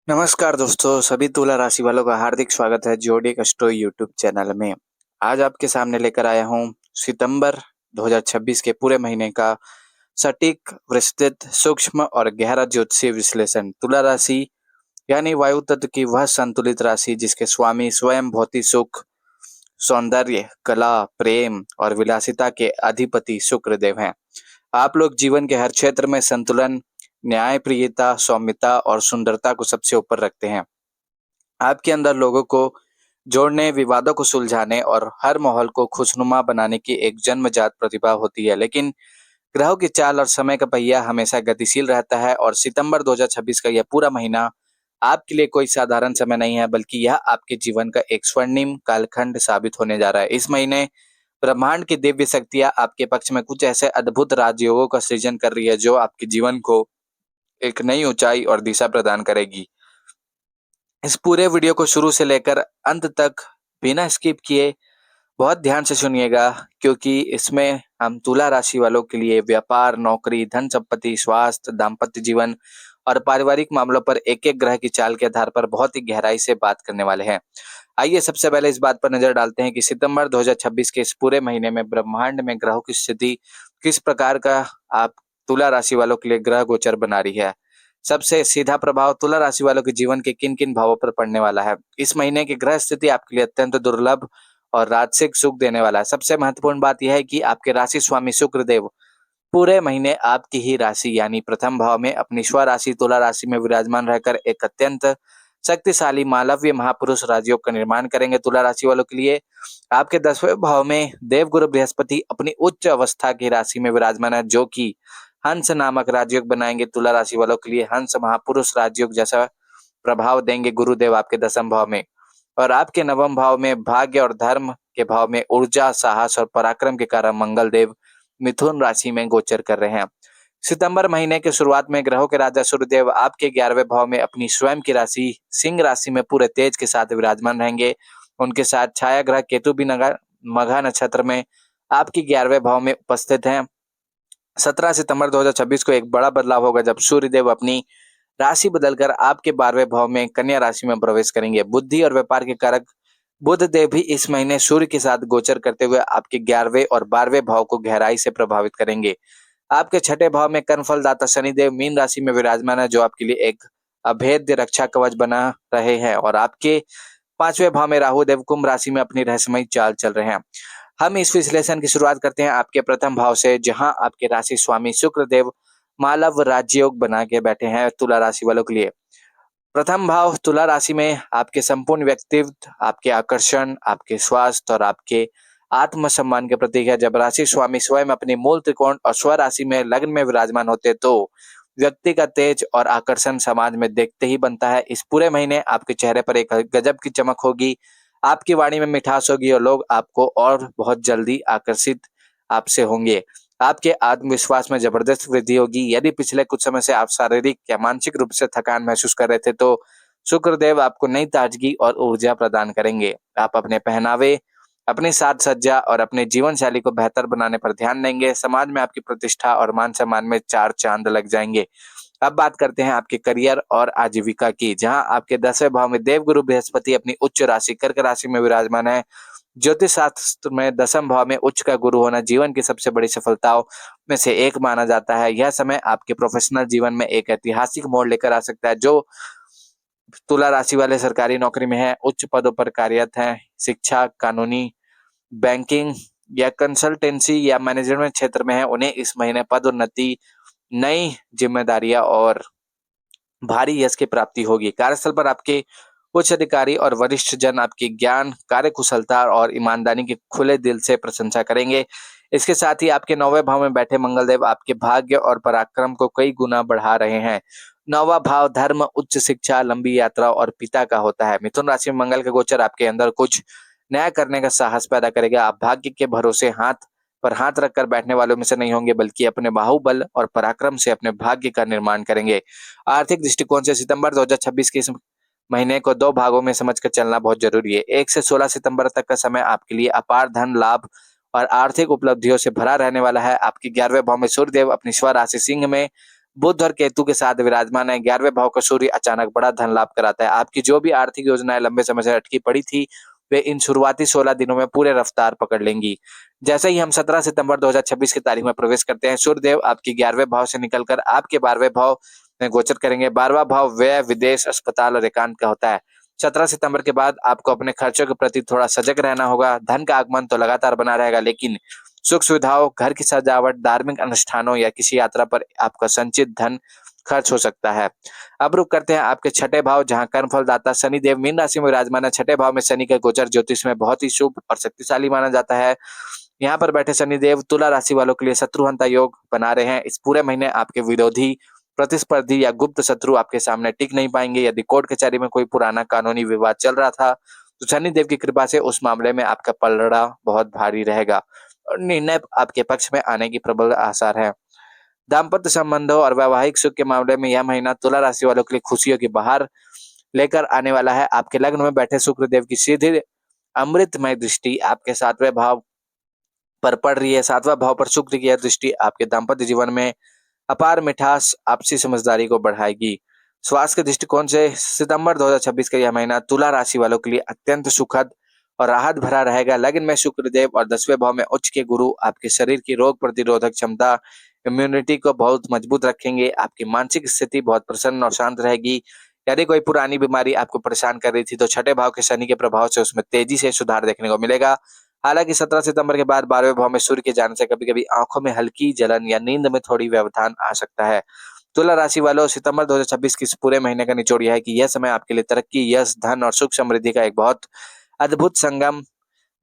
नमस्कार दोस्तों, सभी तुला राशि वालों का हार्दिक स्वागत है ज्योडिक एस्ट्रो यूट्यूब चैनल में। आज आपके सामने लेकर आया हूँ सितंबर 2026 के पूरे महीने का सटीक, विस्तृत, सूक्ष्म और गहरा ज्योतिषीय विश्लेषण। तुला राशि यानी वायु तत्व की वह संतुलित राशि जिसके स्वामी स्वयं भौतिक सुख, सौंदर्य, कला, प्रेम और विलासिता के अधिपति शुक्रदेव हैं। आप लोग जीवन के हर क्षेत्र में संतुलन, न्यायप्रियता, सौम्यता और सुंदरता को सबसे ऊपर रखते हैं। आपके अंदर लोगों को जोड़ने, विवादों को सुलझाने और हर माहौल को खुशनुमा बनाने की एक जन्मजात प्रतिभा होती है। लेकिन ग्रहों की चाल और समय का पहिया हमेशा गतिशील रहता है और सितंबर 2026 का यह पूरा महीना आपके लिए कोई साधारण समय नहीं है, बल्कि यह आपके जीवन का एक स्वर्णिम कालखंड साबित होने जा रहा है। इस महीने ब्रह्मांड की दिव्य शक्तियां आपके पक्ष में कुछ ऐसे अद्भुत राजयोगों का सृजन कर रही है जो आपके जीवन को एक नई ऊंचाई और दिशा प्रदान करेगी। इस पूरे वीडियो को शुरू से लेकर अंत तक बिना स्किप किए बहुत ध्यान से सुनिएगा, क्योंकि इसमें हम तुला राशि वालों के लिए व्यापार, नौकरी, धन संपत्ति, स्वास्थ्य, दाम्पत्य जीवन और पारिवारिक मामलों पर एक एक ग्रह की चाल के आधार पर बहुत ही गहराई से बात करने वाले हैं। आइए सबसे पहले इस बात पर नजर डालते हैं कि सितंबर 2026 के इस पूरे महीने में ब्रह्मांड में ग्रहों की स्थिति किस प्रकार का आप तुला राशि वालों के लिए ग्रह गोचर बना रही है। सबसे सीधा प्रभाव तुला राशि वालों के जीवन के किन किन भावों पर पड़ने वाला है। इस महीने की ग्रह स्थिति आपके लिए अत्यंत दुर्लभ और राजसिक सुख देने वाला है। सबसे महत्वपूर्ण बात यह है कि आपके राशि स्वामी शुक्रदेव पूरे महीने आपकी ही राशि यानी प्रथम भाव में अपनी स्व राशि तुला राशि में विराजमान रहकर एक अत्यंत शक्तिशाली मालव्य महापुरुष राजयोग का निर्माण करेंगे। तुला राशि वालों के लिए आपके 10वें भाव में देवगुरु बृहस्पति अपनी उच्च अवस्था की राशि में विराजमान है, जो कि हंस नामक राजयोग बनाएंगे। तुला राशि वालों के लिए हंस महापुरुष राजयोग जैसा प्रभाव देंगे गुरुदेव आपके 10वें भाव में। और आपके 9वें भाव में भाग्य और धर्म के भाव में ऊर्जा, साहस और पराक्रम के कारण मंगल देव मिथुन राशि में गोचर कर रहे हैं। सितंबर महीने के शुरुआत में ग्रहों के राजा सूर्यदेव आपके 11वें भाव में अपनी स्वयं की राशि सिंह राशि में पूरे तेज के साथ विराजमान रहेंगे। उनके साथ छाया ग्रह केतु भी मघा नक्षत्र में आपके 11वें भाव में उपस्थित हैं। 17 सितंबर 2026 को एक बड़ा बदलाव होगा जब सूर्यदेव अपनी राशि बदलकर आपके 12वें भाव में कन्या राशि में प्रवेश करेंगे। बुद्धि और व्यापार के कारक बुध देव भी इस महीने सूर्य के साथ गोचर करते हुए आपके 11वें और 12वें भाव को गहराई से प्रभावित करेंगे। आपके छठे भाव में कर्मफलदाता शनिदेव मीन राशि में विराजमान है, जो आपके लिए एक अभेद्य रक्षा कवच बना रहे हैं। और आपके 5वें भाव में राहु देव कुंभ राशि में अपनी रहस्यमयी चाल चल रहे हैं। हम इस विश्लेषण की शुरुआत करते हैं आपके प्रथम भाव से, जहां आपके राशि स्वामी शुक्र देव मालव राजयोग बना के बैठे हैं तुला राशि वालों के लिए। प्रथम भाव तुला राशि में आपके संपूर्ण व्यक्तित्व, आपके आकर्षण, आपके स्वास्थ्य और आपके आत्मसम्मान के प्रतीक है। जब राशि स्वामी स्वयं अपनी मूल त्रिकोण और स्व राशि में लग्न में विराजमान होते तो व्यक्ति का तेज और आकर्षण समाज में देखते ही बनता है। इस पूरे महीने आपके चेहरे पर एक गजब की चमक होगी, आपकी वाणी में मिठास होगी और लोग आपको और बहुत जल्दी आकर्षित आपसे होंगे। आपके आत्मविश्वास में जबरदस्त वृद्धि होगी। यदि पिछले कुछ समय से आप शारीरिक या मानसिक रूप से थकान महसूस कर रहे थे तो शुक्रदेव आपको नई ताजगी और ऊर्जा प्रदान करेंगे। आप अपने पहनावे, अपनी साज सज्जा और अपने जीवन शैली को बेहतर बनाने पर ध्यान देंगे। समाज में आपकी प्रतिष्ठा और मान सम्मान में चार चांद लग जाएंगे। अब बात करते हैं आपके करियर और आजीविका की, जहां आपके 10वें भाव में देवगुरु बृहस्पति अपनी उच्च राशि कर्क राशि में विराजमान है। ज्योतिष शास्त्र में 10वें भाव में उच्च का गुरु होना जीवन की सबसे बड़ी सफलताओं में से एक माना जाता है। यह समय आपके प्रोफेशनल जीवन में एक ऐतिहासिक मोड़ लेकर आ सकता है। जो तुला राशि वाले सरकारी नौकरी में है, उच्च पदों पर कार्यरत हैं, शिक्षा, कानूनी, बैंकिंग या कंसल्टेंसी या मैनेजमेंट क्षेत्र में है, उन्हें इस महीने पदोन्नति, नई जिम्मेदारियां और भारी यश की प्राप्ति होगी। कार्यस्थल पर आपके उच्च अधिकारी और वरिष्ठ जन आपकी ज्ञान, कार्यकुशलता और ईमानदारी की खुले दिल से प्रशंसा करेंगे। इसके साथ ही आपके 9वें भाव में बैठे मंगलदेव आपके भाग्य और पराक्रम को कई गुना बढ़ा रहे हैं। 9वां भाव धर्म, उच्च शिक्षा, लंबी यात्रा और पिता का होता है। मिथुन राशि में मंगल का गोचर आपके अंदर कुछ नया करने का साहस पैदा करेगा। आप भाग्य के भरोसे हाथ पर हाथ रखकर बैठने वालों में से नहीं होंगे, बल्कि अपने बाहुबल और पराक्रम से अपने भाग्य का निर्माण करेंगे। आर्थिक दृष्टिकोण से सितंबर 2026 के इस महीने को दो भागों में समझकर चलना बहुत जरूरी है। 1 से 16 सितंबर तक का समय आपके लिए अपार धन लाभ और आर्थिक उपलब्धियों से भरा रहने वाला है। आपके 11वें भाव में सूर्यदेव अपनी स्व राशि सिंह में बुध और केतु के साथ विराजमान है। 11वें भाव का सूर्य अचानक बड़ा धन लाभ कराता है। आपकी जो भी आर्थिक योजनाएं लंबे समय से अटकी पड़ी थी, वे इन शुरुआती 16 दिनों में पूरे रफ्तार पकड़ लेंगी। जैसे ही हम 17 सितंबर 2026 की तारीख में प्रवेश करते हैं, सूर्यदेव आपके 11वें भाव से निकलकर आपके 12वें भाव में गोचर करेंगे। 12वां भाव व्यय, विदेश, अस्पताल और एकांत का होता है। 17 सितंबर के बाद आपको अपने खर्चों के प्रति थोड़ा सजग रहना होगा। धन का आगमन तो लगातार बना रहेगा, लेकिन सुख सुविधाओं, घर की सजावट, धार्मिक अनुष्ठानों या किसी यात्रा पर आपका संचित धन खर्च हो सकता है। अब रुक करते हैं आपके छठे भाव, जहां कर्मफल दाता शनिदेव मीन राशि में विराजमान है। छठे भाव में शनि का गोचर ज्योतिष में बहुत ही शुभ और शक्तिशाली माना जाता है। यहाँ पर बैठे शनिदेव तुला राशि वालों के लिए शत्रुहंता योग बना रहे हैं। इस पूरे महीने आपके विरोधी, प्रतिस्पर्धी या गुप्त शत्रु आपके सामने टिक नहीं पाएंगे। यदि कोर्ट कचहरी में कोई पुराना कानूनी विवाद चल रहा था, तो शनिदेव की कृपा से उस मामले में आपका पलड़ा बहुत भारी रहेगा और निर्णय आपके पक्ष में आने की प्रबल आसार है। दाम्पत्य संबंधों और वैवाहिक सुख के मामले में यह महीना तुला राशि वालों के लिए खुशियों की बहार लेकर आने वाला है। आपके लग्न में बैठे शुक्रदेव की सीधी अमृतमय दृष्टि आपके 7वें भाव पर पड़ रही है। 7वां भाव पर शुक्र की यह दृष्टि आपके दाम्पत्य जीवन में अपार मिठास, आपसी समझदारी को बढ़ाएगी। स्वास्थ्य के दृष्टिकोण से सितंबर 2026 का यह महीना तुला राशि वालों के लिए अत्यंत सुखद और राहत भरा रहेगा। लग्न में शुक्रदेव और 10वें भाव में उच्च के गुरु आपके शरीर की रोग प्रतिरोधक क्षमता, इम्यूनिटी को बहुत मजबूत रखेंगे। आपकी मानसिक स्थिति बहुत प्रसन्न और शांत रहेगी। यदि कोई पुरानी बीमारी आपको परेशान कर रही थी, तो छठे भाव के शनि के प्रभाव से उसमें तेजी से सुधार देखने को मिलेगा। हालांकि 17 सितंबर के बाद 12वें भाव में सूर्य के जाने से कभी-कभी आंखों में हल्की जलन या नींद में थोड़ी व्यवधान आ सकता है। तुला राशि वालों, सितंबर 2026 के इस पूरे महीने का निचोड़ यह है कि यह समय आपके लिए तरक्की, यश, धन और सुख समृद्धि का एक बहुत अद्भुत संगम।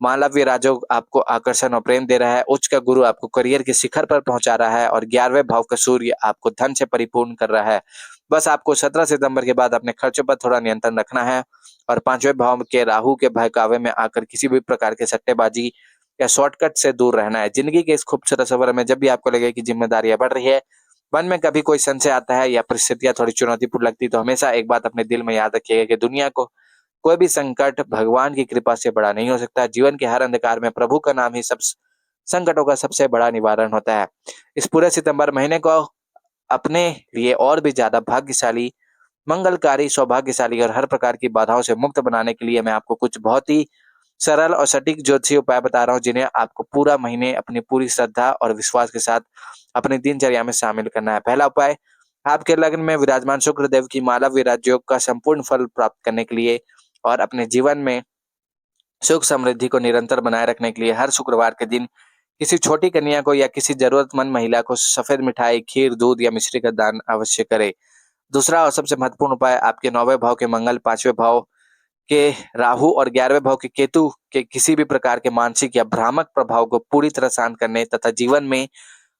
मालव्य राजयोग आपको आकर्षण और प्रेम दे रहा है। उच्च का गुरु आपको करियर के शिखर पर पहुंचा रहा है और 11वें भाव का सूर्य आपको धन से परिपूर्ण कर रहा है। बस आपको 17 सितंबर के बाद अपने खर्चों पर थोड़ा नियंत्रण रखना है और 5वें भाव के राहु के बहकावे में आकर किसी भी प्रकार के सट्टेबाजी या शॉर्टकट से दूर रहना है। जिंदगी के इस खूबसूरत सफर में जब भी आपको लगे कि जिम्मेदारियां बढ़ रही है, मन में कभी कोई संशय आता है या परिस्थितियां थोड़ी चुनौतीपूर्ण लगती, तो हमेशा एक बात अपने दिल में याद रखिएगा कि दुनिया को कोई भी संकट भगवान की कृपा से बड़ा नहीं हो सकता। जीवन के हर अंधकार में प्रभु का नाम ही सब संकटों का सबसे बड़ा निवारण होता है। इस पूरे सितंबर महीने को अपने लिए और भी ज्यादा भाग्यशाली, मंगलकारी, सौभाग्यशाली और हर प्रकार की बाधाओं से मुक्त बनाने के लिए मैं आपको कुछ बहुत ही सरल और सटीक ज्योतिषीय उपाय बता रहा हूँ, जिन्हें आपको पूरा महीने अपनी पूरी श्रद्धा और विश्वास के साथ अपनी दिनचर्या में शामिल करना है। पहला उपाय, आपके लग्न में विराजमान शुक्रदेव की माला विराज योग का संपूर्ण फल प्राप्त करने के लिए और अपने जीवन में सुख समृद्धि को निरंतर बनाए रखने के लिए हर शुक्रवार के दिन किसी छोटी कन्या को या किसी जरूरतमंद महिला को सफेद मिठाई, खीर, दूध या मिश्री का दान अवश्य करें। दूसरा और सबसे महत्वपूर्ण उपाय, आपके 9वें भाव के मंगल, 5वें भाव के राहु और 11वें भाव के केतु के किसी भी प्रकार के मानसिक या भ्रामक प्रभाव को पूरी तरह शांत करने तथा जीवन में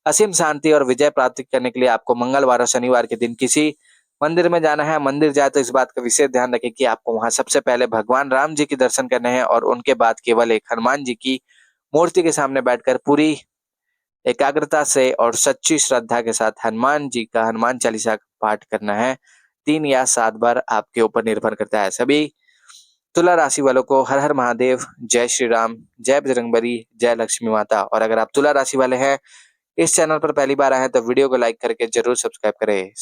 असीम शांति और विजय प्राप्त करने के लिए आपको मंगलवार और शनिवार के दिन किसी मंदिर में जाना है। मंदिर जाए तो इस बात का विशेष ध्यान रखें कि आपको वहां सबसे पहले भगवान राम जी के दर्शन करने हैं और उनके बाद केवल एक हनुमान जी की मूर्ति के सामने बैठकर पूरी एकाग्रता से और सच्ची श्रद्धा के साथ हनुमान जी का हनुमान चालीसा का पाठ करना है। 3 या 7 बार आपके ऊपर निर्भर करता है। सभी तुला राशि वालों को हर हर महादेव, जय श्री राम, जय बजरंगबली, जय लक्ष्मी माता। और अगर आप तुला राशि वाले हैं, इस चैनल पर पहली बार आए हैं, तो वीडियो को लाइक करके जरूर सब्सक्राइब करें।